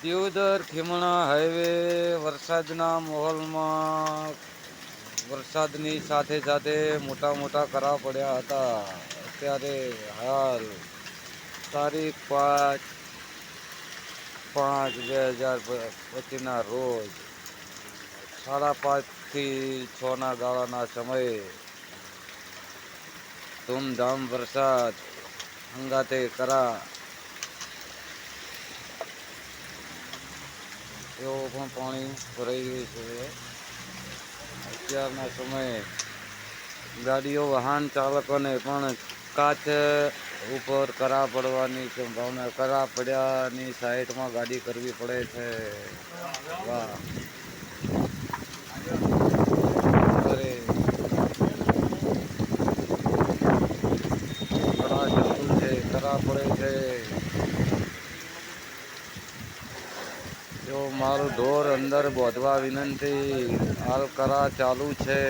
Deodar ખીમણા highway વરસાદના માહોલમાં વરસાદની સાથે સાથે મોટા મોટા કરા પડ્યા હતા. અત્યારે હાલ તારીખ 5/5/2025ના રોજ 5:30 થી 6ના ગાળાના સમયે ધૂમધામ વરસાદ હંગાતે કરા એવો પણ પાણી ભરાઈ ગયું છે. અત્યારના સમયે ગાડીઓ વાહન ચાલકોને પણ કાચ ઉપર કરા પડવાની સંભાવના, કરા પડ્યાની સાઈડમાં ગાડી કરવી પડે છે. વાહ અરે કરા ચાલુ છે, કરા પડે છે. જો મારું ઢોર અંદર બોધવા વિનંતી, હાલ કરા ચાલુ છે.